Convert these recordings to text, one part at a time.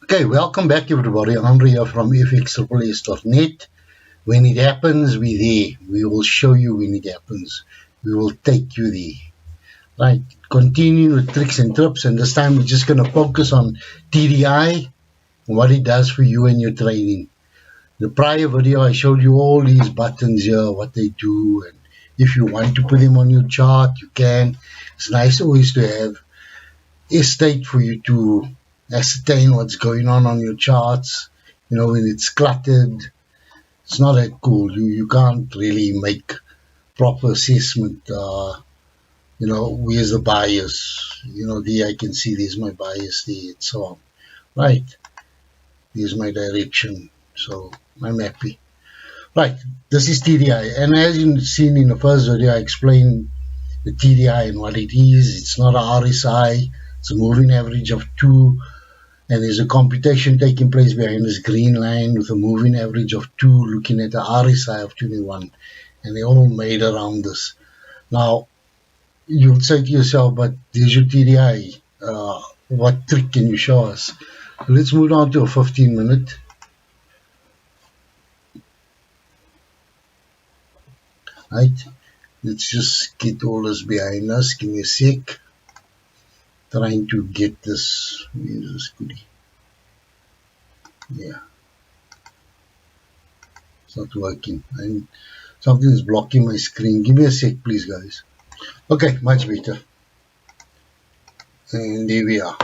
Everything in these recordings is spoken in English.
Okay, welcome back everybody. Andre here from fxSSS.net. When it happens, we're there. We will show you when it happens. We will take you there. Right, continue with tricks and tips, and this time we're just going to focus on TDI and what it does for you and your training. The prior video, I showed you all these buttons here, what they do, and if you want to put them on your chart, you can. It's nice always to have a state for you to ascertain what's going on your charts. You know, when it's cluttered, it's not that cool. You can't really make proper assessment. You know, where's the bias? You know, there I can see there's my bias there and so on. Right, there's my direction. So I'm happy. Right, this is TDI. And as you've seen in the first video, I explained the TDI and what it is. It's not a RSI. It's a moving average of 2. And there's a computation taking place behind this green line with a moving average of 2 looking at the RSI of 21. And they're all made around this. Now, you'll say to yourself, but there's your TDI. What trick can you show us? Let's move on to a 15-minute. Right. Let's just get all this behind us. Give me a sec. Trying to get this. Where's this goodie? Yeah. It's not working. Something is blocking my screen. Give me a sec, please, guys. Okay, much better. And there we are.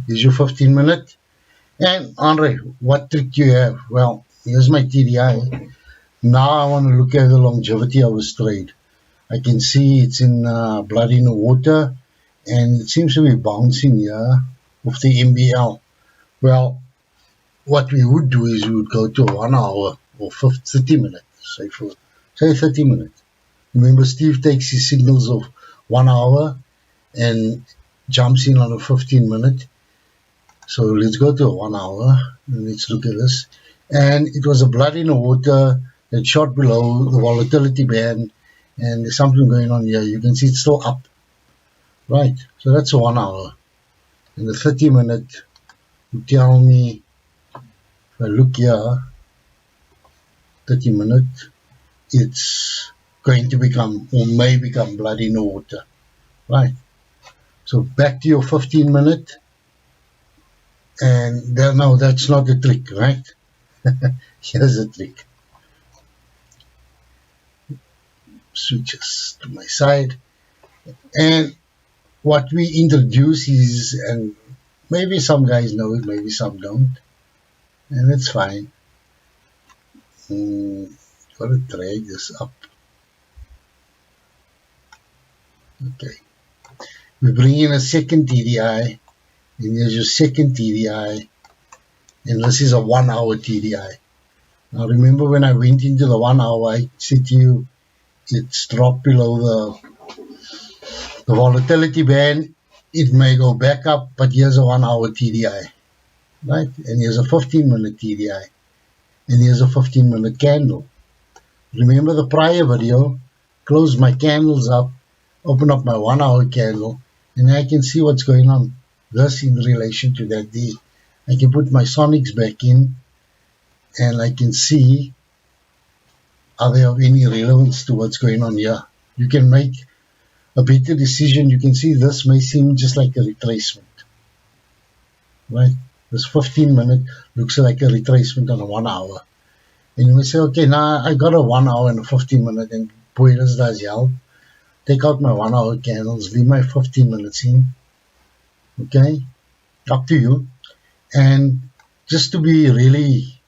Here's your 15-minute. And Andre, what trick do you have? Well, here's my TDI. Now I want to look at the longevity of this trade. I can see it's in blood in the water, and it seems to be bouncing here with the MBL. Well, what we would do is we would go to a 1 hour or 30 minutes, say 30 minutes. Remember, Steve takes his signals of 1 hour and jumps in on a 15-minute. So let's go to a 1 hour and let's look at this. And it was a blood in the water that shot below the volatility band, and there's something going on here. You can see it's still up. Right, so that's a 1 hour. And the 30-minute will tell me, if I look here, 30-minute, it's going to become, or may become, blood in the water. Right, so back to your 15-minute. And no, that's not the trick, right? Here's the trick. Switches to my side, and what we introduce is, and maybe some guys know it, maybe some don't, and it's fine. Gotta drag this up. Okay, we bring in a second TDI, and here's your second TDI, and this is a 1 hour TDI. Now remember, when I went into the 1 hour, I said to you, it's dropped below the volatility band. It may go back up, but here's a 1 hour TDI, right? And here's a 15-minute TDI, and here's a 15-minute candle. Remember the prior video, close my candles up, open up my 1 hour candle, and I can see what's going on. This in relation to that D. I can put my sonics back in, and I can see, are they of any relevance to what's going on here? You can make a better decision. You can see this may seem just like a retracement, right? This 15-minute looks like a retracement on a 1 hour. And you may say, okay, now I got a 1 hour and a 15-minute, and boy, this does help. Take out my 1 hour candles, leave my 15 minutes in. Okay, up to you. And just to be really,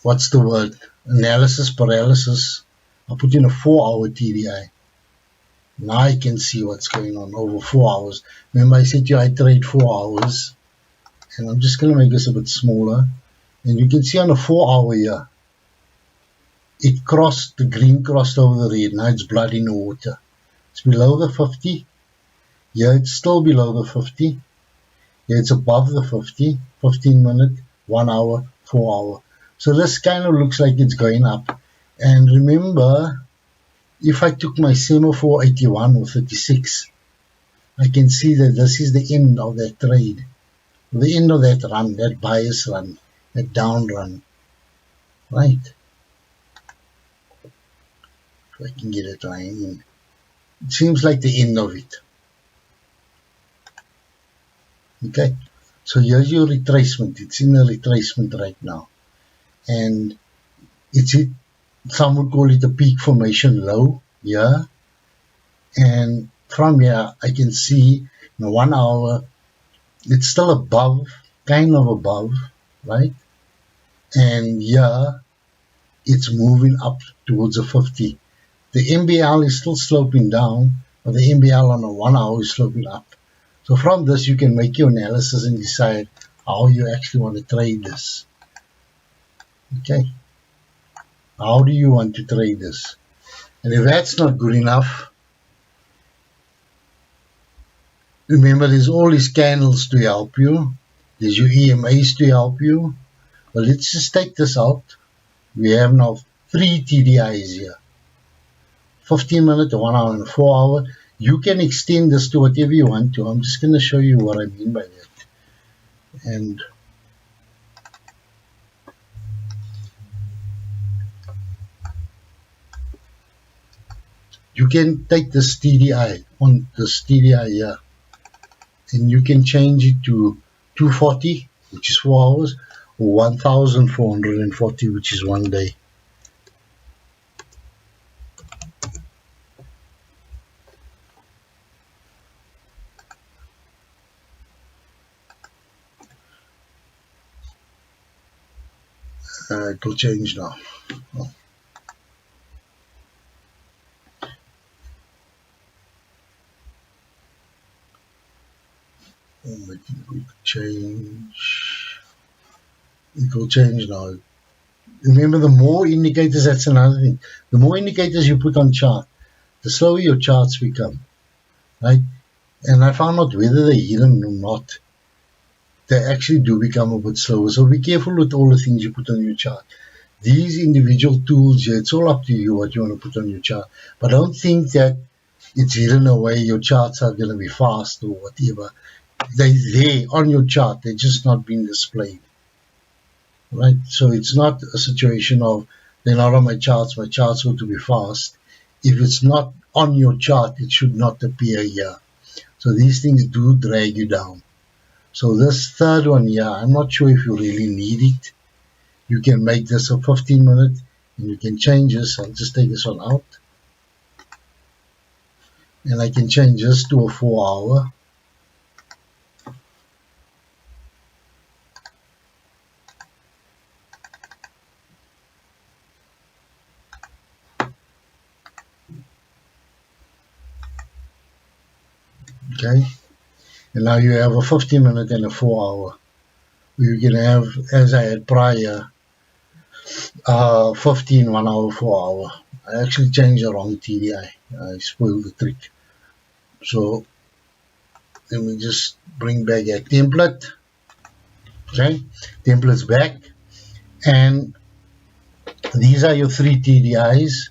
what's the word, analysis paralysis, I'll put in a 4 hour TDI. Now I can see what's going on over 4 hours. Remember, I said to you I trade 4 hours, and I'm just going to make this a bit smaller. And you can see on a 4 hour here, it crossed, the green crossed over the red. Now it's blood in the water. It's below the 50. Here it's still below the 50. Here it's above the 50. 15-minute, 1 hour, 4 hour. So this kind of looks like it's going up. And remember, if I took my semaphore 81 or 36, I can see that this is the end of that trade. the end of that run, that bias run, that down run, right? If I can get it right in. It seems like the end of it. Okay, so here's your retracement. It's in a retracement right now, and it's it. Some would call it a peak formation low, yeah. And from here, I can see in 1 hour, it's still above, kind of above, right? And here, it's moving up towards a 50. The MBL is still sloping down, but the MBL on a 1 hour is sloping up. So from this, you can make your analysis and decide how you actually want to trade this. Okay. How do you want to trade this? And if that's not good enough, remember there's all these candles to help you. There's your EMAs to help you. But let's just take this out. We have now 3 TDIs here. 15 minute, 1 hour, and 4 hour. You can extend this to whatever you want to. I'm just going to show you what I mean by that. And you can take this TDI, on this TDI here, and you can change it to 240, which is 4 hours, or 1440, which is 1 day. It will change now. Oh. I think we could change. It will change now. Remember, the more indicators, that's another thing. The more indicators you put on chart, the slower your charts become, right? And I found out whether they're hidden or not, they actually do become a bit slower. So be careful with all the things you put on your chart. These individual tools here, it's all up to you what you want to put on your chart. But don't think that it's hidden away, your charts are going to be fast or whatever. They're there on your chart, they're just not being displayed. Right? So it's not a situation of they're not on my charts ought to be fast. If it's not on your chart, it should not appear here. So these things do drag you down. So this third one here, I'm not sure if you really need it. You can make this a 15 minute and you can change this. I'll just take this one out. And I can change this to a 4 hour. Okay. And now you have a 15 minute and a 4 hour. You can have, as I had prior, 15, 1 hour, 4 hour. I actually changed the wrong TDI. I spoiled the trick. So let me just bring back a template. Okay, template's back. And these are your 3 TDIs.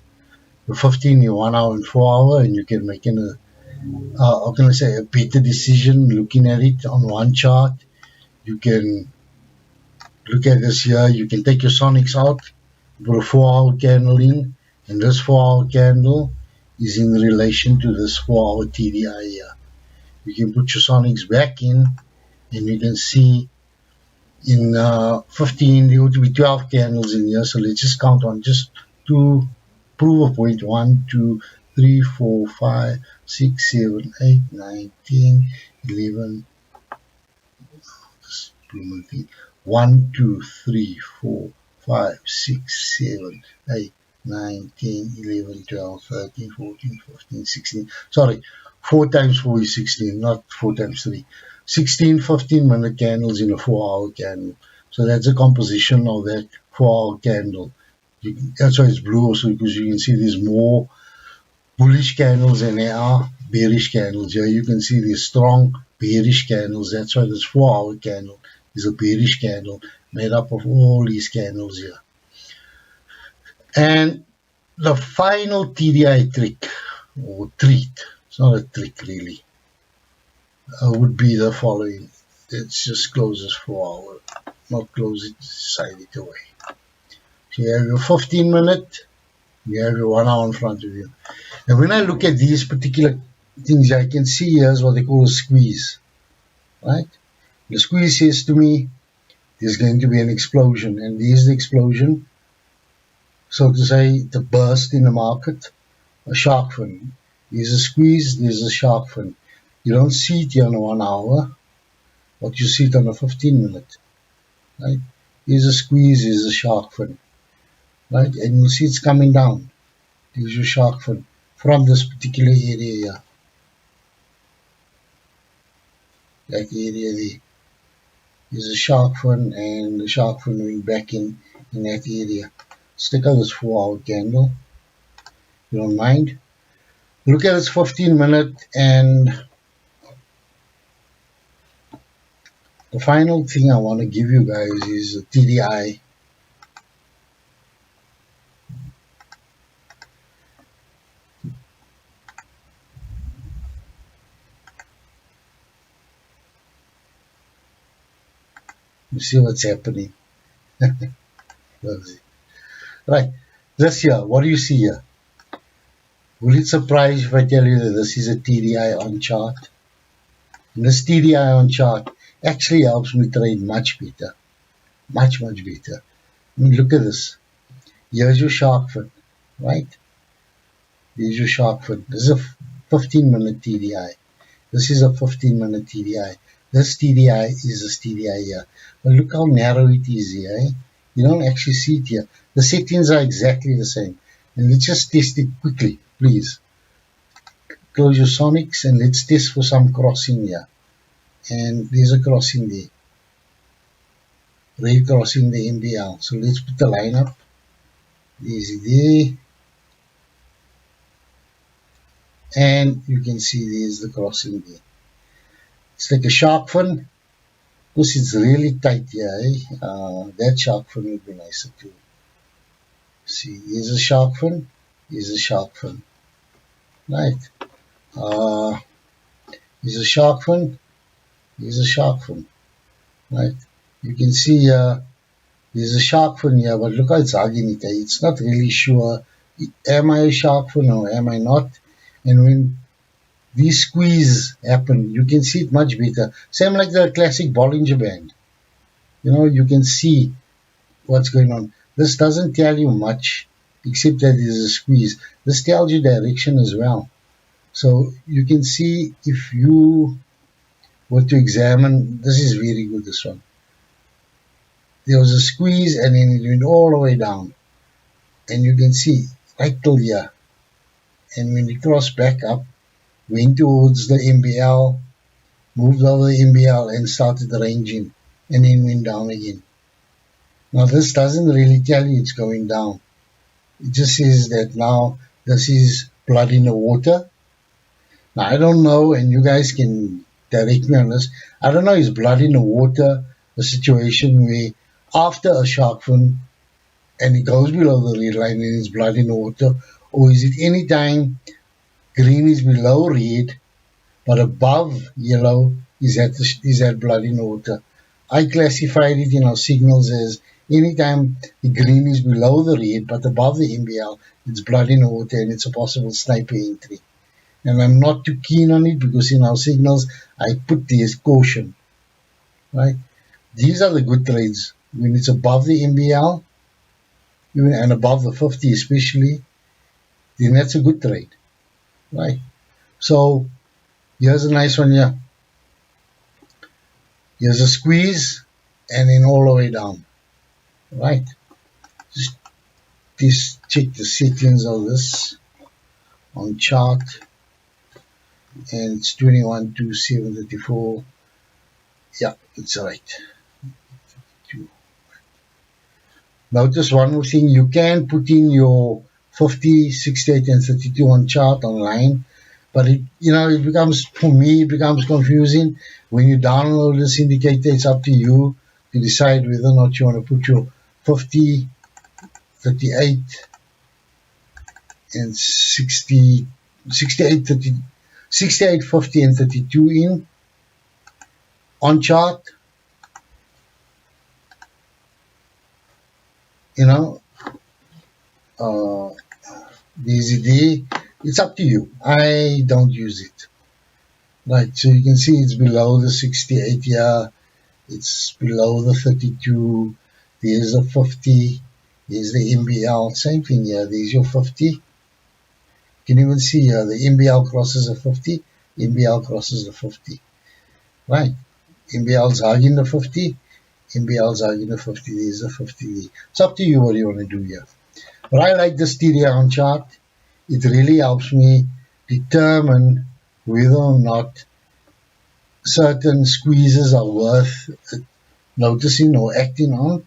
The 15, your 1 hour and 4 hour, and you can make a how can I say, a better decision looking at it on one chart. You can look at this here. You can take your sonics out, put a 4 hour candle in, and this 4 hour candle is in relation to this 4 hour TDI here. You can put your sonics back in, and you can see in 15 there would be 12 candles in here. So let's just count on just to prove a point. 1, 2, 3, 4, 5, 6, 7, 8, 9, 10, 11. 1, 2, 3, 4, 5, 6, 7, 8, 9, 10, 11, 12, 13, 14, 15, 16. Sorry, 4 times 4 is 16, not 4 times 3. 16 15-minute candles in a 4-hour candle. So that's a composition of that 4-hour candle. That's why it's blue also, because you can see there's more bullish candles than there are bearish candles. Here you can see there's strong bearish candles. That's why this 4-hour candle is a bearish candle made up of all these candles here. And the final TDI trick or treat, it's not a trick really, would be the following. let's just close this for hour. Not close it, side it away. So you have your 15-minute, you have your 1 hour in front of you. And when I look at these particular things, I can see here's what they call a squeeze, right? The squeeze says to me, there's going to be an explosion, and there's the explosion, so to say, the burst in the market, a shark fin. There's a squeeze, there's a shark fin. You don't see it here on a 1 hour, but you see it on a 15-minute, right? Here's a squeeze, here's a shark fin, right? And you'll see it's coming down. There's your shark fin from this particular area here. That area there. There's a shark fin, and the shark fin went back in that area. Stick out this 4 hour candle. You don't mind. Look at this 15-minute, and the final thing I want to give you guys is a TDI. You see what's happening. Right, this here, what do you see here? Will it surprise if I tell you that this is a TDI on chart? And this TDI on chart actually helps me trade much better. Much better. I mean, look at this. Here's your shark fin, right? Here's your shark fin. This is a 15-minute TDI. This is a 15-minute TDI. This TDI is this TDI here. But look how narrow it is here. Eh? You don't actually see it here. The settings are exactly the same. And let's just test it quickly, please. Close your Sonics and let's test for some crossing here. And there's a crossing there. Red crossing the MBL. So let's put the line up. There's it there. And you can see there's the crossing there. It's like a shark fin. Because it's really tight here. Eh? That shark fin would be nicer too. See, here's a shark fin. Here's a shark fin. Right. Here's a shark fin. Here's a shark fin. Right. You can see there's a shark fin here, but look how it's hugging it. It's not really sure. Am I a shark fin or am I not? And when these squeeze happen, you can see it much better. Same like the classic Bollinger Band. You know, you can see what's going on. This doesn't tell you much, except that there's a squeeze. This tells you direction as well. So you can see if you were to examine, this is very good, this one. There was a squeeze and then it went all the way down. And you can see right till here. And when it crossed back up, went towards the MBL, moved over the MBL and started ranging, and then went down again. Now this doesn't really tell you it's going down. It just says that now this is blood in the water. Now I don't know, and you guys can direct me on this. I don't know, is blood in the water a situation where after a shark fin and it goes below the red line and it's blood in the water, or is it any time green is below red, but above yellow is at blood in the water? I classified it in our signals as anytime the green is below the red, but above the MBL, it's blood in the water and it's a possible sniper entry. And I'm not too keen on it because in our signals, I put this caution, right? These are the good trades. When it's above the MBL, even and above the 50 especially, then that's a good trade. Right, so here's a nice one here. Here's a squeeze and then all the way down. Right, just check the settings of this on chart, and it's 21.2734. Yeah, it's right. Notice one more thing, you can put in your 50, 68 and 32 on chart online, but it, you know, it becomes, for me, it becomes confusing. When you download this indicator, it's up to you to decide whether or not you want to put your 50, 38 and 60, 68, 50 and 32 in, on chart, you know, DZD, it's up to you. I don't use it. Right, so you can see it's below the 68 here, it's below the 32, there's a 50, there's the MBL, same thing here, there's your 50. You can even see here, the MBL crosses the 50, MBL crosses the 50. Right, MBL's hugging the 50, MBL's hugging the 50, there's the 50. It's up to you what you want to do here. But I like this TDI on chart. It really helps me determine whether or not certain squeezes are worth noticing or acting on.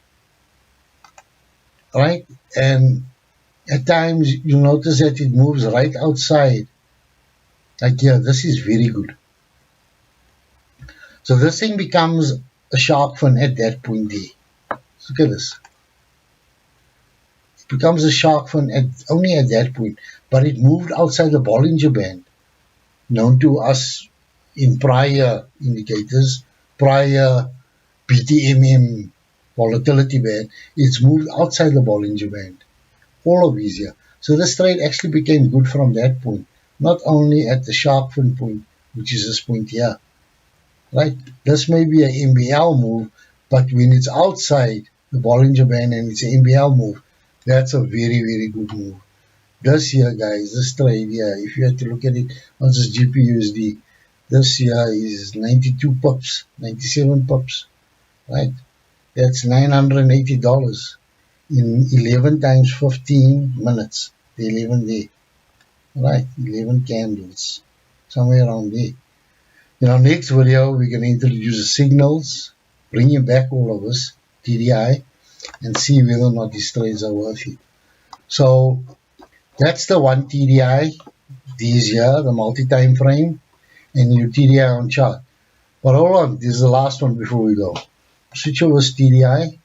Right? And at times you notice that it moves right outside. Like here, this is very good. So this thing becomes a shark fin at that point there. Look at this. It becomes a shark fin only at that point, but it moved outside the Bollinger Band, known to us in prior indicators, prior BTMM volatility band. It's moved outside the Bollinger Band, all of these here. So this trade actually became good from that point, not only at the shark fin point, which is this point here. Right? This may be an MBL move, but when it's outside the Bollinger Band and it's an MBL move, that's a very, very good move. This here, guys, this trade here, if you had to look at it on this GPUSD, this here is 92 pips, 97 pips, right? That's $980 in 11 times 15 minutes. The 11 there, right? 11 candles, somewhere around there. In our next video, we're going to introduce the signals, bring you back all of us, TDI, and see whether or not these trades are worth it. So that's the one TDI, these here, the multi-time frame, and your TDI on chart. But hold on, this is the last one before we go. Switch over to TDI,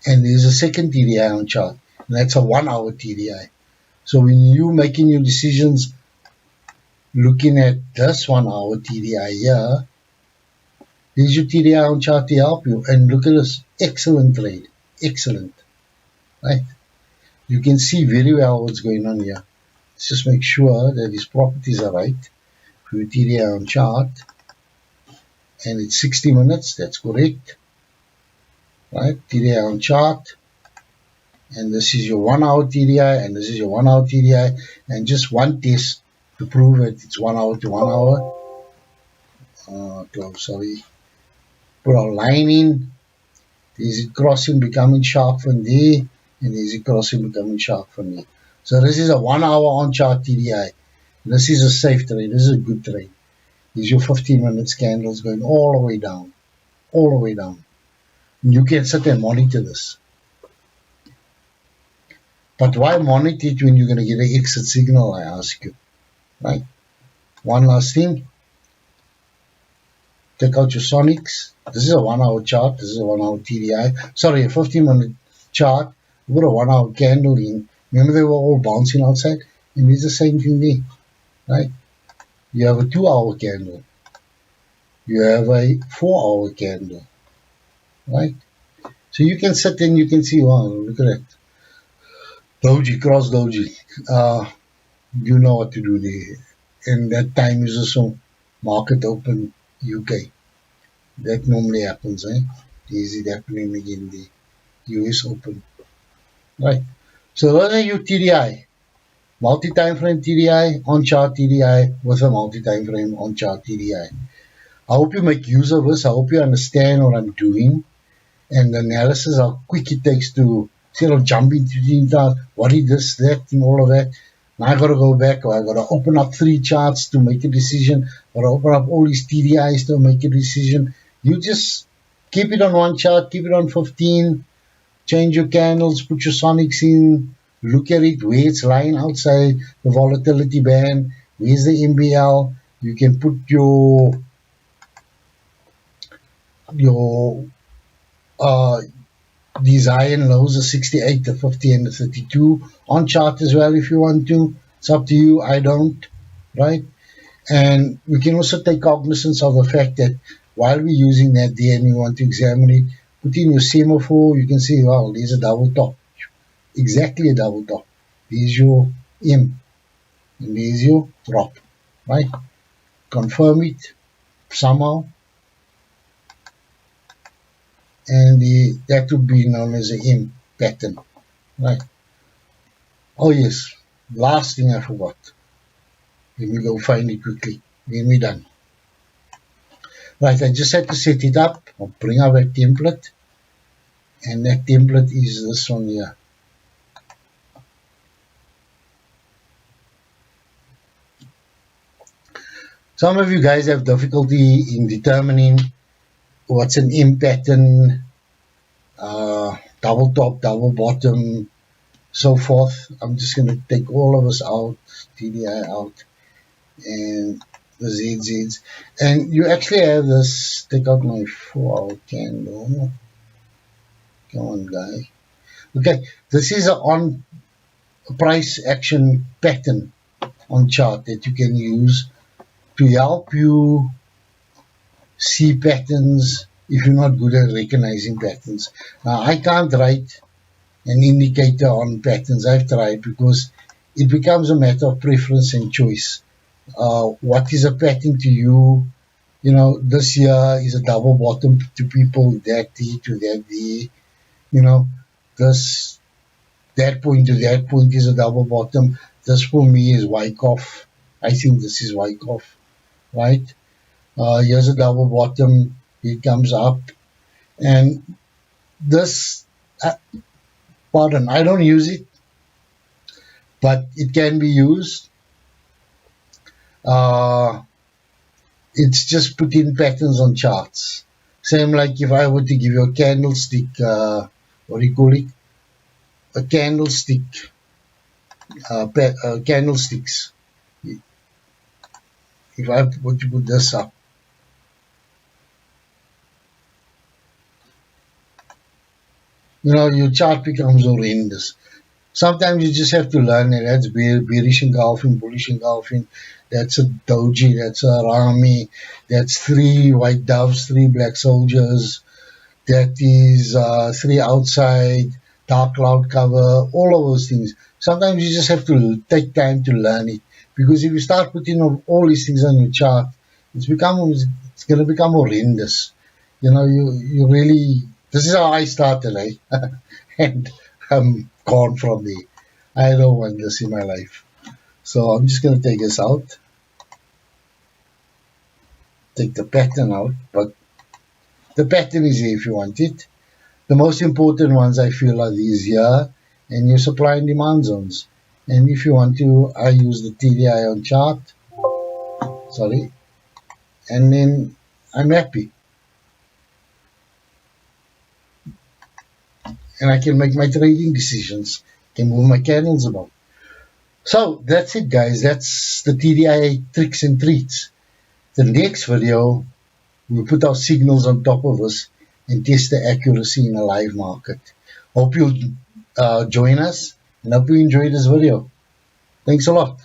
and there's a second TDI on chart, and that's a 1 hour TDI. So when you're making your decisions looking at this 1 hour TDI here, there's your TDI on chart to help you. And look at this, excellent trade, excellent, right? You can see very well what's going on here. Let's just make sure that these properties are right. For your TDI on chart, and it's 60 minutes, that's correct, right? TDI on chart, and this is your 1 hour TDI, and this is your 1 hour TDI, and just one test to prove it, it's 1 hour to 1 hour. Sorry, put our line in. There's it crossing, becoming sharp from there, and there's it crossing, becoming sharp from there. So this is a 1 hour on chart TDI. This is a safe trade. This is a good trade. These your 15 minutes candles going all the way down, all the way down. And you can sit and monitor this. But why monitor it when you're going to get an exit signal, I ask you, right? One last thing. Take out your Sonics. This is a 1 hour chart. This is a 1 hour TDI. Sorry, a 15-minute chart. Put a 1 hour candle in. Remember they were all bouncing outside? And it's the same thing there, right? You have a 2 hour candle. You have a 4 hour candle, right? So you can sit and you can see, wow, look at that. Doji, cross doji. You know what to do there. And that time is also market open UK. That normally happens, eh? Is it happening again the US open? Right. So those are your TDI. Multi-time frame TDI, on chart TDI with a multi-time frame on chart TDI. I hope you make use of this. I hope you understand what I'm doing and the analysis, how quick it takes to instead of jumping between that, what is this, that, and all of that. Now I got to go back, or I got to open up 3 charts to make a decision, or open up all these TDIs to make a decision. You just keep it on one chart, keep it on 15, change your candles, put your Sonics in, look at it, where it's lying outside the volatility band, where's the MBL. You can put these high and lows, the 68, the 50, and the 32 on chart as well if you want to. It's up to you. I don't, right? And we can also take cognizance of the fact that while we're using that there and we want to examine it, put in your semaphore, you can see, wow, there's a double top. Exactly a double top. There's your M and there's your drop, right? Confirm it somehow, and that would be known as a M pattern, right? Oh yes, last thing I forgot. Let me go find it quickly. Then we're done. Right, I just had to set it up. I'll bring up a template, and that template is this one here. Some of you guys have difficulty in determining what's an M pattern, double top, double bottom, so forth. I'm just going to take all of us out, TDI out, and the ZZs. And you actually have this, take out my 4-hour candle. Come on, guy. Okay, this is a on price action pattern on chart that you can use to help you see patterns if you're not good at recognizing patterns. Now, I can't write an indicator on patterns. I've tried, because it becomes a matter of preference and choice. What is a pattern to you? You know, this year is a double bottom to people, that D to that D. You know, that point to that point is a double bottom. This for me is Wyckoff. I think this is Wyckoff, right? Here's a double bottom. It comes up. And this, pardon, I don't use it, but it can be used. It's just putting patterns on charts. Same like if I were to give you a candlestick, what do you call it? A candlestick, candlesticks. If I were to put this up, you know, your chart becomes horrendous. Sometimes you just have to learn it. That's bearish engulfing, bullish engulfing. That's a doji, that's a rami, that's 3 white doves, 3 black soldiers. That is 3 outside, dark cloud cover, all of those things. Sometimes you just have to take time to learn it, because if you start putting all these things on your chart, it's going to become horrendous. You know, you really, this is how I started, eh? And I'm gone from there. I don't want this in my life. So I'm just going to take this out, take the pattern out, but the pattern is here if you want it. The most important ones I feel are these here, and your supply and demand zones. And if you want to, I use the TDI on chart, sorry, and then I'm happy. And I can make my trading decisions, can move my candles about. So that's it, guys. That's the TDI tricks and treats. The next video, we'll put our signals on top of us and test the accuracy in a live market. Hope you'll join us, and hope you enjoyed this video. Thanks a lot.